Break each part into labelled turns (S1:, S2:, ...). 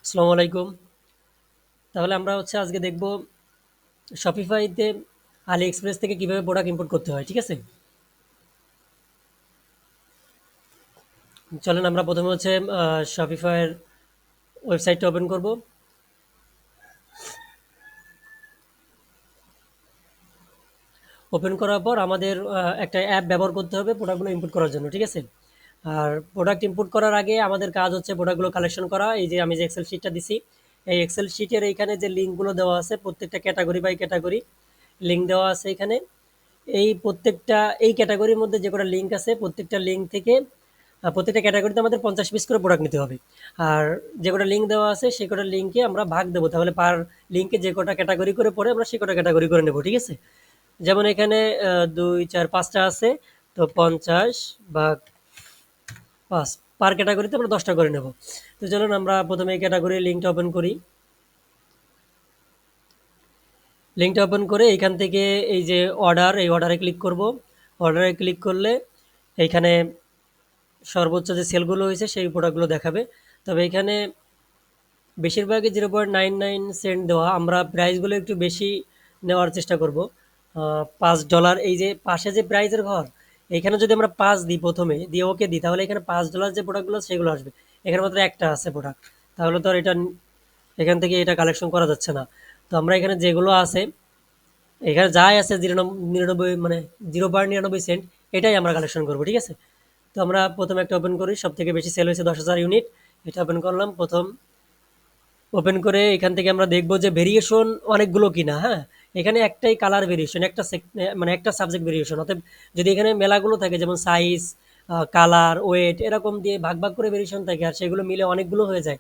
S1: আসসালামু আলাইকুম। তাহলে আমরা আজকে দেখব শপিফাইতে আলি এক্সপ্রেস থেকে কিভাবে প্রোডাক্ট ইম্পোর্ট করতে হয়। ঠিক আছে? চলেন আমরা প্রথমে শপিফাইয়ের ওয়েবসাইটটা ওপেন করব। ওপেন করার পর আমাদের একটা অ্যাপ ব্যবহার করতে হবে প্রোডাক্টগুলো ইম্পোর্ট করার জন্য। ঠিক আছে? আর প্রোডাক্ট ইম্পোর্ট করার আগে আমাদের কাজ হচ্ছে প্রোডাক্টগুলো কালেকশন করা। এই যে আমি যে এক্সেল শিটটা দিছি, এই এক্সেল শিটের এইখানে যে লিঙ্কগুলো দেওয়া আছে প্রত্যেকটা ক্যাটাগরি বাই ক্যাটাগরি লিঙ্ক দেওয়া আছে এখানে। এই প্রত্যেকটা এই ক্যাটাগরির মধ্যে যে কটা লিঙ্ক আছে প্রত্যেকটা লিঙ্ক থেকে প্রত্যেকটা ক্যাটাগরিতে আমাদের 50 পিস করে প্রোডাক্ট নিতে হবে। আর যে কটা লিঙ্ক দেওয়া আছে সে কটা লিঙ্কে আমরা ভাগ দেবো, তাহলে পার লিঙ্কে যে কটা ক্যাটাগরি করে পড়ে আমরা সে কটা ক্যাটাগরি করে নেব। ঠিক আছে? যেমন এখানে 2 4 5টা আছে, তো 50 ভাগ 5 পার ক্যাটাগরিতে আমরা 10টা করে নেব। তো চলুন আমরা প্রথমে এই ক্যাটাগরির লিঙ্কটা ওপেন করি। লিঙ্কটা ওপেন করে এইখান থেকে এই যে অর্ডার, এই অর্ডারে ক্লিক করব। অর্ডারে ক্লিক করলে এইখানে সর্বোচ্চ যে সেলগুলো হয়েছে সেই প্রোডাক্টগুলো দেখাবে। তবে এখানে বেশিরভাগই 0.99 সেন্ট দেওয়া, আমরা প্রাইসগুলো একটু বেশি নেওয়ার চেষ্টা করব। $5, এই যে পাশে যে প্রাইজের ঘর, এখানে যদি আমরা 5 দিই, প্রথমে দিয়ে ওকে দিই, তাহলে এখানে $5 যে প্রোডাক্টগুলো সেগুলো আসবে। এখানে মাত্র একটা আছে প্রোডাক্ট, তাহলে তো আর এটা এখান থেকে এটা কালেকশন করা যাচ্ছে না। তো আমরা এখানে যেগুলো আছে, এখানে যাই আছে 0.99 মানে 0.99 সেন্ট, এটাই আমরা কালেকশন করব। ঠিক আছে? তো আমরা প্রথমে একটা ওপেন করি, সব থেকে বেশি সেল হয়েছে 10,000 ইউনিট, এটা ওপেন করলাম। প্রথম ওপেন করে এখান থেকে আমরা দেখব যে ভেরিয়েশন অনেকগুলো কিনা। হ্যাঁ, এখানে একটাই কালার ভেরিয়েশন, মানে একটা সাবজেক্ট ভেরিয়েশন। অতএব যদি এখানে মেলাগুলো থাকে, যেমন সাইজ, কালার, ওয়েট, এরকম দিয়ে ভাগ ভাগ করে ভেরিয়েশন থাকে আর সেগুলো মিলে অনেকগুলো হয়ে যায়,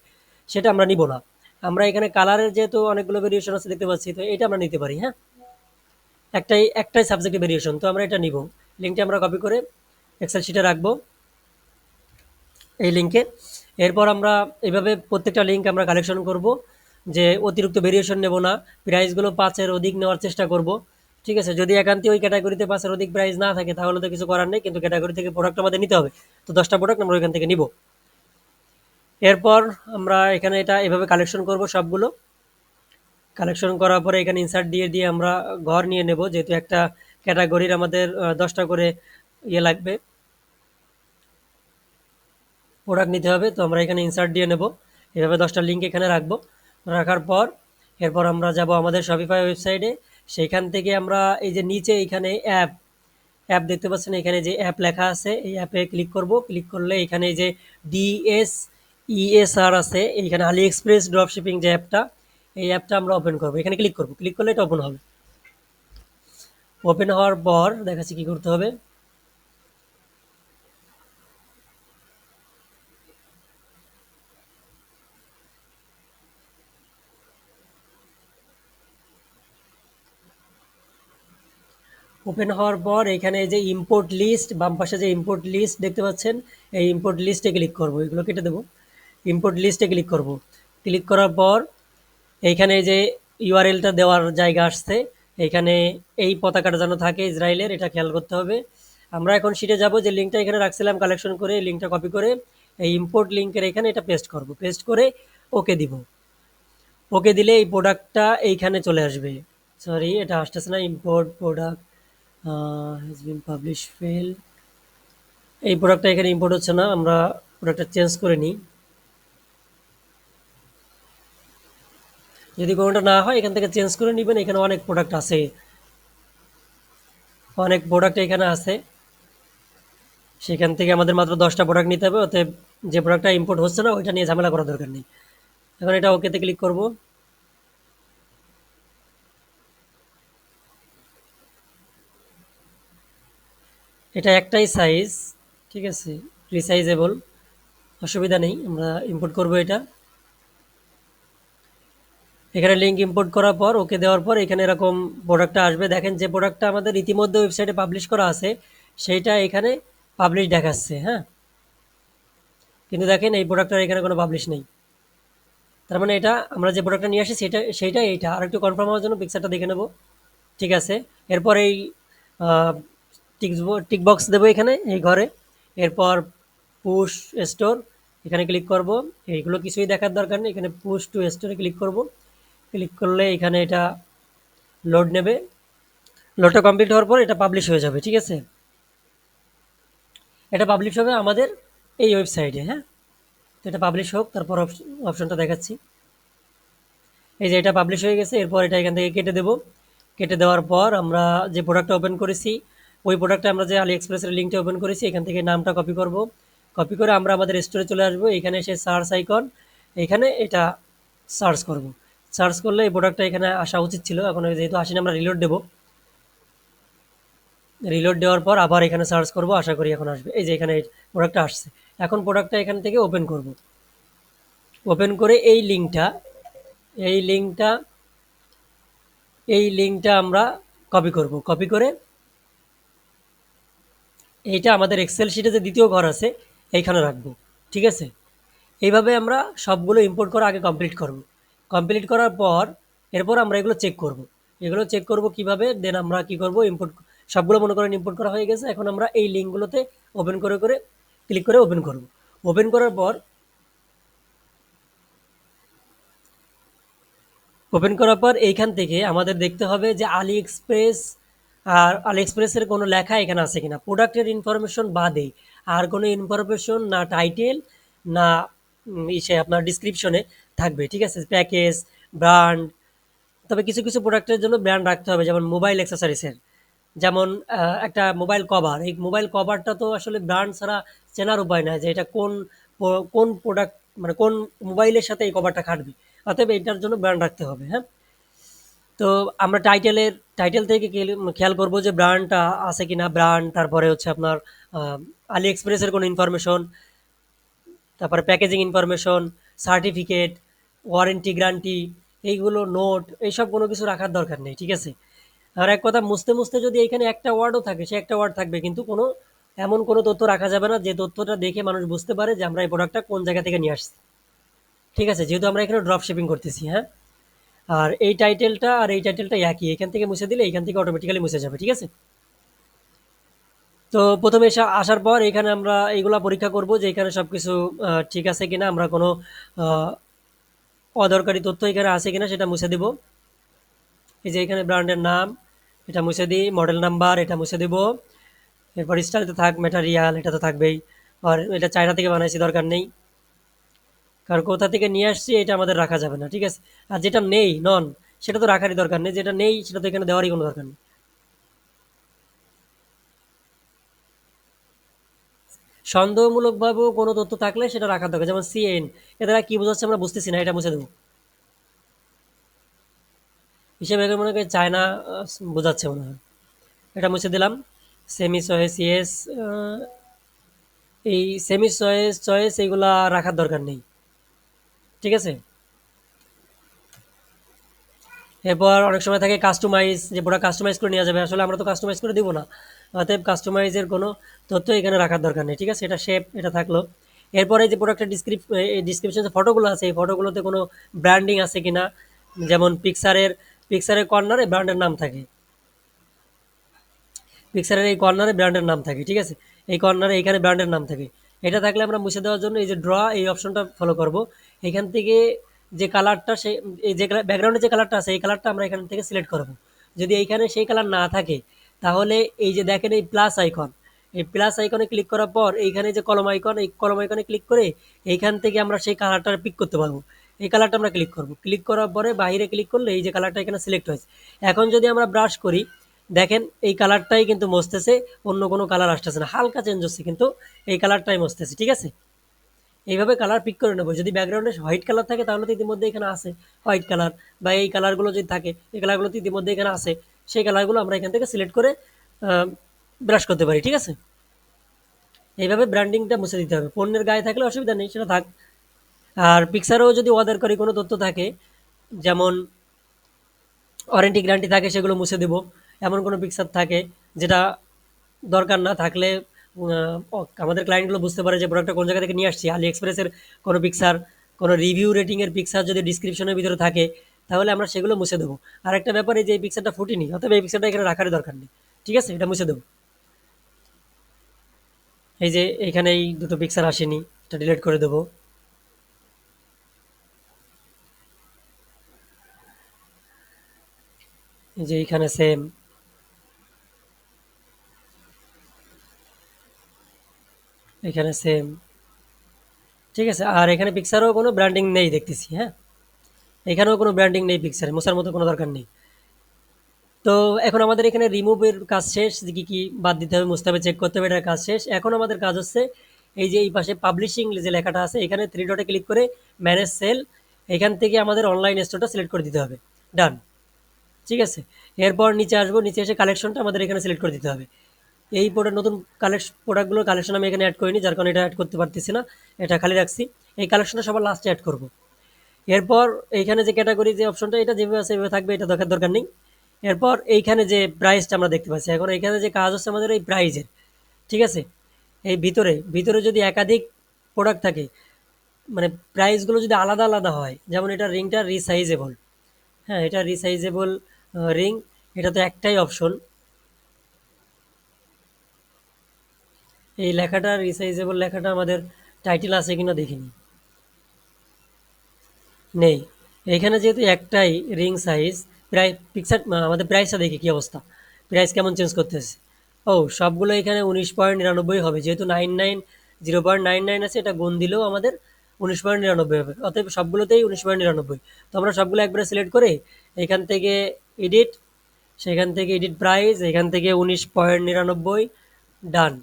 S1: সেটা আমরা নিব না। আমরা এখানে কালারের যেহেতু অনেকগুলো ভেরিয়েশন আছে দেখতে পাচ্ছি, তো এটা আমরা নিতে পারি। হ্যাঁ, একটাই একটাই সাবজেক্টের ভেরিয়েশন, তো আমরা এটা নিব। লিঙ্কটা আমরা কপি করে এক্সেল শিটে রাখবো, এই লিঙ্কে। এরপর আমরা এইভাবে প্রত্যেকটা লিঙ্ক আমরা কালেকশন করব, যে অতিরিক্ত ভেরিয়েশন নেব না, প্রাইসগুলো 5-এর অধিক নেওয়ার চেষ্টা করব। ঠিক আছে? যদি একান্তই ওই ক্যাটাগরিতে 5-এর অধিক প্রাইস না থাকে তাহলে তো কিছু করার নেই, কিন্তু ক্যাটাগরি থেকে প্রোডাক্ট আমাদের নিতে হবে। তো 10টা প্রোডাক্ট আমরা ওইখান থেকে নিব। এরপর আমরা এখানে এটা এভাবে কালেকশন করব সবগুলো। কালেকশন করার পরে এখানে ইনসার্ট দিয়ে দিয়ে আমরা ঘর নিয়ে নেব, যেহেতু একটা ক্যাটাগরির আমাদের 10টা করে ইয়ে লাগবে, প্রোডাক্ট নিতে হবে। তো আমরা এখানে ইনসার্ট দিয়ে নেব, এভাবে 10টা লিঙ্ক এখানে রাখবো। রাখার পর এরপর আমরা যাব আমাদের শপিফাই ওয়েবসাইটে। সেইখান থেকে আমরা এই যে নিচে এখানে অ্যাপ অ্যাপ দেখতে পাচ্ছেন, এখানে যে অ্যাপ লেখা আছে এই অ্যাপে ক্লিক করব। ক্লিক করলে এখানে এই যে DSESR আছে, এইখানে আলি এক্সপ্রেস ড্রপ শিপিং যে অ্যাপটা, এই অ্যাপটা আমরা ওপেন করব। এখানে ক্লিক করব, ক্লিক করলে এটা ওপেন হবে। ওপেন হওয়ার পর দেখাচ্ছি কি করতে হবে। ওপেন হওয়ার পর এখানে এই যে ইম্পোর্ট লিস্ট, বাম পাশে যে ইম্পোর্ট লিস্ট দেখতে পাচ্ছেন, এই ইম্পোর্ট লিস্টে ক্লিক করব। এগুলো কেটে দেবো, ইম্পোর্ট লিস্টে ক্লিক করব। ক্লিক করার পর এইখানে এই যে ইউআরএলটা দেওয়ার জায়গা আসছে, এইখানে এই পতাকাটা যেন থাকে ইসরায়েলের, এটা খেয়াল করতে হবে। আমরা এখন শিটে যাব, যে লিঙ্কটা এখানে রাখছিলাম কালেকশন করে, এই লিঙ্কটা কপি করে এই ইম্পোর্ট লিঙ্কের এখানে এটা পেস্ট করব। পেস্ট করে ওকে দিব। ওকে দিলে এই প্রোডাক্টটা এইখানে চলে আসবে। সরি, এটা আসতেছে না, import product has been publish fail. এই প্রোডাক্টটা এখানে ইম্পোর্ট হচ্ছে না, আমরা প্রোডাক্টটা চেঞ্জ করে নিই। যদি কোনোটা না হয় এখান থেকে চেঞ্জ করে নেবেন, এখানে অনেক প্রোডাক্ট আছে, অনেক প্রোডাক্ট এখানে আছে। সেখান থেকে আমাদের মাত্র 10টা প্রোডাক্ট নিতে হবে, অতএব যে প্রোডাক্টটা ইম্পোর্ট হচ্ছে না ওইটা নিয়ে ঝামেলা করার দরকার নেই। এখন এটা ওকেতে ক্লিক করব। এটা একটাই সাইজ, ঠিক আছে, রিসাইজেবল, অসুবিধা নেই, আমরা ইম্পোর্ট করব এটা। এখানে লিঙ্ক ইম্পোর্ট করার পর ওকে দেওয়ার পর এখানে এরকম প্রোডাক্টটা আসবে। দেখেন যে প্রোডাক্টটা আমাদের ইতিমধ্যে ওয়েবসাইটে পাবলিশ করা আছে সেইটা এখানে পাবলিশ দেখাচ্ছে। হ্যাঁ, কিন্তু দেখেন এই প্রোডাক্টটার এখানে কোনো পাবলিশ নেই। তার মানে এটা আমরা যে প্রোডাক্টটা নিয়ে আসি সেইটা এইটা। আর একটু কনফার্ম হওয়ার জন্য পিকচারটা দেখে নেব। ঠিক আছে? এরপর এই টিক বক্স দেবো এখানে এই ঘরে। এরপর পুশ স্টোর, এখানে ক্লিক করব, এইগুলো কিছুই দেখার দরকার নেই, এখানে পুশ টু স্টোরে ক্লিক করব। ক্লিক করলে এখানে এটা লোড নেবে, লোডটা কমপ্লিট হওয়ার পর এটা পাবলিশ হয়ে যাবে। ঠিক আছে, এটা পাবলিশ হবে আমাদের এই ওয়েবসাইটে। হ্যাঁ, তো এটা পাবলিশ হোক, তারপর অপশনটা দেখাচ্ছি। এই যে এটা পাবলিশ হয়ে গেছে, এরপর এটা এখান থেকে কেটে দেব। কেটে দেওয়ার পর আমরা যে প্রোডাক্টটা ওপেন করেছি, ওই প্রোডাক্টটা আমরা যে আলি এক্সপ্রেসের লিঙ্কটা ওপেন করেছি, এখান থেকে নামটা কপি করব। কপি করে আমরা আমাদের স্টোরে চলে আসবো, এখানে এসে সার্চ আইকন, এখানে এটা সার্চ করব। সার্চ করলে এই প্রোডাক্টটা এখানে আসা উচিত ছিল, এখন যেহেতু আসেনি আমরা রিলোড দেবো। রিলোড দেওয়ার পর আবার এখানে সার্চ করব, আশা করি এখন আসবে। এই যে এখানে প্রোডাক্টটা আসছে, এখন প্রোডাক্টটা এখান থেকে ওপেন করব। ওপেন করে এই লিঙ্কটা আমরা কপি করব। কপি করে এইটা আমাদের এক্সেল শিটে যে দ্বিতীয় ঘর আছে এইখানে রাখবো। ঠিক আছে, এইভাবে আমরা সবগুলো ইম্পোর্ট করা আগে কমপ্লিট করব। কমপ্লিট করার পর এরপর আমরা এগুলো চেক করব। এগুলো চেক করব কিভাবে, দেন আমরা কি করব, ইম্পোর্ট সবগুলো মনে করেন ইম্পোর্ট করা হয়ে গেছে। এখন আমরা এই লিঙ্কগুলোতে ওপেন করে ক্লিক করে ওপেন করব। ওপেন করার পর এইখান থেকে আমাদের দেখতে হবে যে আলি এক্সপ্রেস আর আলি এক্সপ্রেসের কোনো লেখা এখানে আছে কিনা, প্রোডাক্টের ইনফরমেশন বাদে আর কোনো ইনফরমেশন না টাইটেল না ইসে আপনার ডিসক্রিপশনে থাকবে। ঠিক আছে, প্যাকেজ, ব্র্যান্ড, তবে কিছু কিছু প্রোডাক্টের জন্য ব্র্যান্ড রাখতে হবে, যেমন মোবাইল অ্যাক্সেসরিজের, যেমন একটা মোবাইল কভার, এই মোবাইল কভারটা তো আসলে ব্র্যান্ড ছাড়া চেনার উপায় নাই যে এটা কোন প্রোডাক্ট, মানে কোন মোবাইলের সাথে এই কভারটা খাটবে, অতএব এটার জন্য ব্র্যান্ড রাখতে হবে। হ্যাঁ, তো আমরা টাইটেল থেকে খেয়াল করব যে ব্র্যান্ডটা আছে কিনা, ব্র্যান্ড, তারপরে হচ্ছে আপনার আলি এক্সপ্রেসের কোনো ইনফরমেশন, তারপরে packaging information, certificate, warranty guarantee, এইগুলো নোট, এইসব কোনো কিছু রাখার দরকার নেই। ঠিক আছে, আর এক কথা, মুছতে যদি এখানে একটা ওয়ার্ডও থাকে, সে একটা ওয়ার্ড থাকবে, কিন্তু এমন কোনো তথ্য রাখা যাবে না যে তথ্যটা দেখে মানুষ বুঝতে পারে যে আমরা এই প্রোডাক্টটা কোন জায়গা থেকে নিয়ে আসছি। ঠিক আছে, যেহেতু আমরা এখানে ড্রপ শিপিং করতেছি। হ্যাঁ, আর এই টাইটেলটা আর এই টাইটেলটা একই, এখান থেকে মুছে দিলে এখান থেকে অটোমেটিক্যালি মুছে যাবে। ঠিক আছে, তো প্রথমে আসার পর এখানে আমরা এইগুলা পরীক্ষা করব যে এখানে সব কিছু ঠিক আছে কিনা, আমরা কোনো আহ, অদরকারি তথ্য এখানে আছে কিনা সেটা মুছে দেব। এই যে এখানে ব্র্যান্ডের নাম, এটা মুছে দিই, মডেল নাম্বার এটা মুছে দেব, এরপর স্টাইল তো থাক, ম্যাটেরিয়াল এটা তো থাকবেই, আর এটা চায়না থেকে বানাইছি, দরকার নেই, কারণ কোথা থেকে নিয়ে আসছি এটা আমাদের রাখা যাবে না। ঠিক আছে, আর যেটা নেই নন, সেটা তো রাখারই দরকার নেই, যেটা নেই সেটা তো এখানে দেওয়ারই কোনো দরকার নেই। সন্দেহমূলকভাবেও কোনো তথ্য থাকলে সেটা রাখার দরকার, যেমন সিএন, এ দ্বারা কি বোঝাচ্ছে আমরা বুঝতেছি না, এটা মুছে দেবো। হিসেবে এখানে মনে করি চায়না বোঝাচ্ছে মনে হয়, এটা মুছে দিলাম। সেমি চয়েস ইয়েস, এই সেমি চয়েস এইগুলা রাখার দরকার নেই। ঠিক আছে, এরপর অনেক সময় থাকে কাস্টমাইজ, যে পুরো কাস্টমাইজ করে নেওয়া যাবে, আসলে আমরা তো কাস্টমাইজ করে দিব না, অতএব কাস্টমাইজের কোনো তথ্য এখানে রাখার দরকার নেই। ঠিক আছে, এটা শেপ এটা থাকলো। এরপরে যে প্রোডাক্টের ডিসক্রিপশন যে ফটোগুলো আছে, এই ফটোগুলোতে কোনো ব্র্যান্ডিং আছে কিনা, যেমন পিকচারের কর্নারে ব্র্যান্ডের নাম থাকে, পিকচারের এই কর্নারে ব্র্যান্ডের নাম থাকে। ঠিক আছে, এই কর্নারে এইখানে ব্র্যান্ডের নাম থাকে, এটা থাকলে আমরা মুছে দেওয়ার জন্য এই যে ড্র এই অপশনটা ফলো করব। এখান থেকে যে কালারটা, সে এই যে ব্যাকগ্রাউন্ডে যে কালারটা আছে এই কালারটা আমরা এখান থেকে সিলেক্ট করব। যদি এইখানে সেই কালার না থাকে, তাহলে এই যে দেখেন এই প্লাস আইকন, এই প্লাস আইকনে ক্লিক করার পর এইখানে যে কলম আইকন, এই কলম আইকনে ক্লিক করে এইখান থেকে আমরা সেই কালারটা পিক করতে পারবো। এই কালারটা আমরা ক্লিক করব, ক্লিক করার পরে বাইরে ক্লিক করলে এই যে কালারটা এখানে সিলেক্ট হয়েছে। এখন যদি আমরা ব্রাশ করি, দেখেন এই কালারটাই কিন্তু মসতেছে, অন্য কোনো কালার আসতেছে না, হালকা চেঞ্জ হচ্ছে কিন্তু এই কালারটাই মসতেছে। ঠিক আছে, এইভাবে কালার পিক করে নেবো। যদি ব্যাকগ্রাউন্ডে হোয়াইট কালার থাকে তাহলে তো ইতিমধ্যে এখানে আছে হোয়াইট কালার, বা এই কালারগুলো যদি থাকে এই কালারগুলো তো ইতিমধ্যে এখানে আছে, সেই কালারগুলো আমরা এখান থেকে সিলেক্ট করে ব্রাশ করতে পারি। ঠিক আছে, এইভাবে ব্র্যান্ডিংটা মুছে দিতে হবে, পণ্যের গায়ে থাকলে অসুবিধা নেই, সেটা থাক। আর পিকচারেও যদি অদরকারি কোনো তথ্য থাকে, যেমন ওয়ারেন্টি গ্যারান্টি থাকে, সেগুলো মুছে দেব। এমন কোনো পিকচার থাকে যেটা দরকার না থাকলে আমাদের ক্লায়েন্টগুলো বুঝতে পারে যে প্রোডাক্টটা কোন জায়গা থেকে নিয়ে আসছি, আলি এক্সপ্রেসের কোনো পিকচার, কোনো রিভিউ রেটিংয়ের পিকচার যদি ডিসক্রিপশনের ভিতরে থাকে, তাহলে আমরা সেগুলো মুছে দেবো। আর একটা ব্যাপারে যে এই পিকচারটা ফুটিনি, অতএব এই পিকচারটা এখানে রাখারই দরকার নেই। ঠিক আছে, এটা মুছে দেবো। এই যে এখানে এই দুটো পিকচার আসেনি, এটা ডিলিট করে দেবো। এই যে এইখানে সেম, এখানে সেম, ঠিক আছে। আর এখানে পিকচারেও কোনো ব্র্যান্ডিং নেই দেখতেছি, হ্যাঁ, এখানেও কোনো ব্র্যান্ডিং নেই পিকচারে, মোছার মতো কোনো দরকার নেই। তো এখন আমাদের এখানে রিমুভের কাজ শেষ, যে কী কী বাদ দিতে হবে, মুছতে হবে, চেক করতে হবে, এটার কাজ শেষ। এখন আমাদের কাজ হচ্ছে এই যে এই পাশে পাবলিশিং যে লেখাটা আছে, এখানে থ্রি ডটে ক্লিক করে ম্যানেজ সেল, এখান থেকে আমাদের অনলাইন স্টোরটা সিলেক্ট করে দিতে হবে। ডান, ঠিক আছে। এরপর নিচে আসবো, নিচে এসে কালেকশনটা আমাদের এখানে সিলেক্ট করে দিতে হবে। এই প্রোডাক্ট নতুন প্রোডাক্টগুলোর কালেকশন আমি এখানে অ্যাড করিনি, যার কারণে এটা অ্যাড করতে পারতেছি না, এটা খালি রাখছি। এই কালেকশনটা সবার লাস্টে অ্যাড করব। এরপর এইখানে যে ক্যাটাগরি যে অপশনটা, এটা যেভাবে আছে সেভাবে থাকবে, এটা দেখার দরকার নেই। এরপর এইখানে যে প্রাইসটা আমরা দেখতে পাচ্ছি, এখন এইখানে যে কাজ হচ্ছে আমাদের এই প্রাইজের, ঠিক আছে। এই ভিতরে ভিতরে যদি একাধিক প্রোডাক্ট থাকে, মানে প্রাইসগুলো যদি আলাদা আলাদা হয়, যেমন এটা রিংটা রিসাইজেবল, হ্যাঁ, এটা রিসাইজেবল রিং, এটা তো একটাই অপশন। এই লেখাটা রিসাইজেবল লেখাটা আমাদের টাইটেল আছে কিনা দেখিনি, নেই। এইখানে যেহেতু একটাই রিং সাইজ, প্রায় পিকচার আমাদের প্রাইসটা দেখি কী অবস্থা, প্রাইস কেমন চেঞ্জ করতেছে। ও, সবগুলো এখানে 19.99 হবে, যেহেতু 0.99 আছে, এটা গুণ দিলেও আমাদের 19.99 হবে, অতএব সবগুলোতেই 19.99। তো আমরা সবগুলো একবারে সিলেক্ট করে এখান থেকে এডিট, সেখান থেকে এডিট প্রাইস, এখান থেকে 19.99, ডান।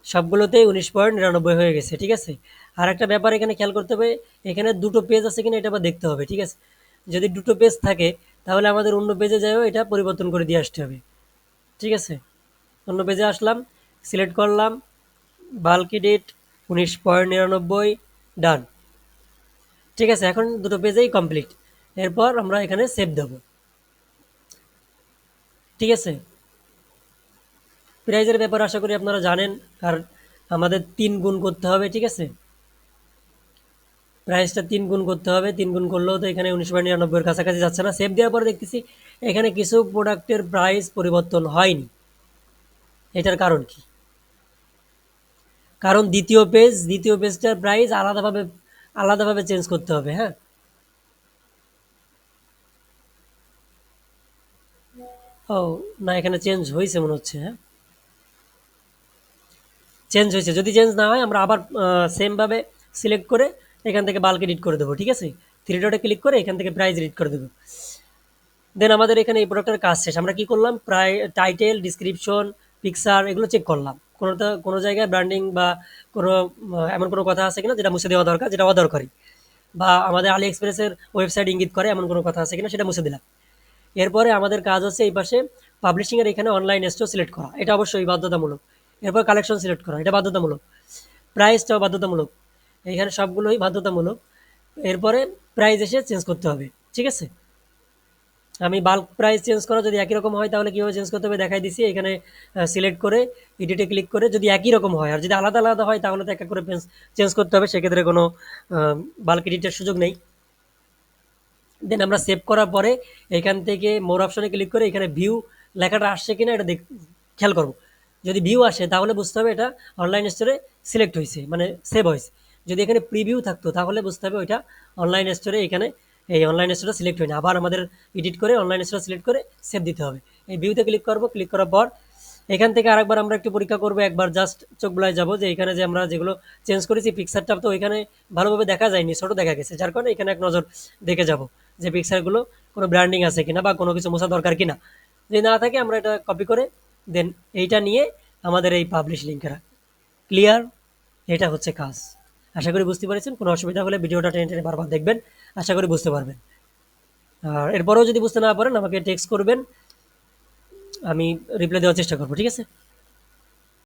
S1: সবগুলোতেই 19.99 হয়ে গেছে, ঠিক আছে। আর একটা ব্যাপার এখানে খেয়াল করতে হবে, এখানে দুটো পেজ আছে কিনা এটা আবার দেখতে হবে, ঠিক আছে। যদি দুটো পেজ থাকে তাহলে আমাদের অন্য পেজে যাইও এটা পরিবর্তন করে দিয়ে আসতে হবে, ঠিক আছে। অন্য পেজে আসলাম, সিলেক্ট করলাম, বাল্কি ডেট 19.99, ডান, ঠিক আছে। এখন দুটো পেজেই কমপ্লিট। এরপর আমরা এখানে সেভ দেব, ঠিক আছে। প্রাইজের ব্যাপার আশা করি আপনারা জানেন, আর আমাদের 3 গুণ করতে হবে, ঠিক আছে। প্রাইসটা 3 গুণ করতে হবে, 3 গুণ করলেও তো এখানে 19.99 কাছাকাছি যাচ্ছে না। সেভ দেওয়ার পরে দেখতেছি এখানে কিছু প্রোডাক্টের প্রাইস পরিবর্তন হয়নি। এটার কারণ কি? কারণ দ্বিতীয় পেজটার প্রাইস আলাদাভাবে চেঞ্জ করতে হবে, হ্যাঁ। ও, না, এখানে চেঞ্জ হয়েছে মনে হচ্ছে, হ্যাঁ, চেঞ্জ হয়েছে। যদি চেঞ্জ না হয় আমরা আবার সেমভাবে সিলেক্ট করে এখান থেকে বাল্ক এডিট করে দেবো, ঠিক আছে। থ্রি ডটে ক্লিক করে এখান থেকে প্রাইস এডিট করে দেবো। দেন আমাদের এখানে এই প্রোডাক্টের কাজ শেষ। আমরা কি করলাম, প্রায় টাইটেল, ডিসক্রিপশন, পিকচার এগুলো চেক করলাম, কোনো জায়গায় ব্র্যান্ডিং বা কোনো এমন কোনো কথা আছে কিনা যেটা মুছে দেওয়া দরকার, যেটা অদরকারি, বা আমাদের আলি এক্সপ্রেসের ওয়েবসাইট ইঙ্গিত করে এমন কোনো কথা আছে কিনা সেটা মুছে দিলাম। এরপরে আমাদের কাজ হচ্ছে এই পাশে পাবলিশিংয়ের এখানে অনলাইন স্টোর সিলেক্ট করা, এটা অবশ্যই বাধ্যতামূলক। এরপর কালেকশন সিলেক্ট করা, এটা বাধ্যতামূলক। প্রাইসটাও বাধ্যতামূলক, এইখানে সবগুলোই বাধ্যতামূলক। এরপরে প্রাইস এসে চেঞ্জ করতে হবে, ঠিক আছে। আমি বাল্ক প্রাইস চেঞ্জ করা যদি একই রকম হয় তাহলে কীভাবে চেঞ্জ করতে হবে দেখাই দিছি। এখানে সিলেক্ট করে এডিটে ক্লিক করে যদি একই রকম হয়, আর যদি আলাদা আলাদা হয় তাহলে তো একটা করে চেঞ্জ করতে হবে, সেক্ষেত্রে কোনো বাল্ক এডিটের সুযোগ নেই। দেন আমরা সেভ করার পরে এখান থেকে মোর অপশনে ক্লিক করে এখানে ভিউ লেখাটা আসছে কিনা এটা খেয়াল করব। যদি ভিউ আসে তাহলে বুঝতে হবে এটা অনলাইন স্টোরে সিলেক্ট হয়েছে, মানে সেভ হয়েছে। যদি এখানে প্রিভিউ থাকতো তাহলে বুঝতে হবে ওইটা অনলাইন স্টোরে, এখানে এই অনলাইন স্টোরে সিলেক্ট হয়নি। আবার আমাদের এডিট করে অনলাইন স্টোরে সিলেক্ট করে সেভ দিতে হবে। এই ভিউতে ক্লিক করব, ক্লিক করার পর এখান থেকে আরেকবার আমরা একটু পরীক্ষা করব, একবার জাস্ট চোখ বুলায় যাব যে এখানে যে আমরা যেগুলো চেঞ্জ করেছি পিকচারটা তো এখানে ভালোভাবে দেখা যায়নি, ছোটো দেখা গেছে, যার কারণে এখানে এক নজর দেখে যাব যে পিকচারগুলো কোনো ব্র্যান্ডিং আছে কিনা বা কোনো কিছু মোছা দরকার কিনা। যদি না থাকে আমরা এটা কপি করে দেন এইটা নিয়ে আমাদের এই পাবলিশ লিঙ্কে রাখ। ক্লিয়ার? এটা হচ্ছে কাজ। আশা করি বুঝতে পেরেছেন। কোনো অসুবিধা হলে ভিডিওটা টেনে টেনে বারবার দেখবেন, আশা করি বুঝতে পারবেন। আর এরপরেও যদি বুঝতে না পারেন আমাকে টেক্সট করবেন, আমি রিপ্লাই দেওয়ার চেষ্টা করবো, ঠিক আছে।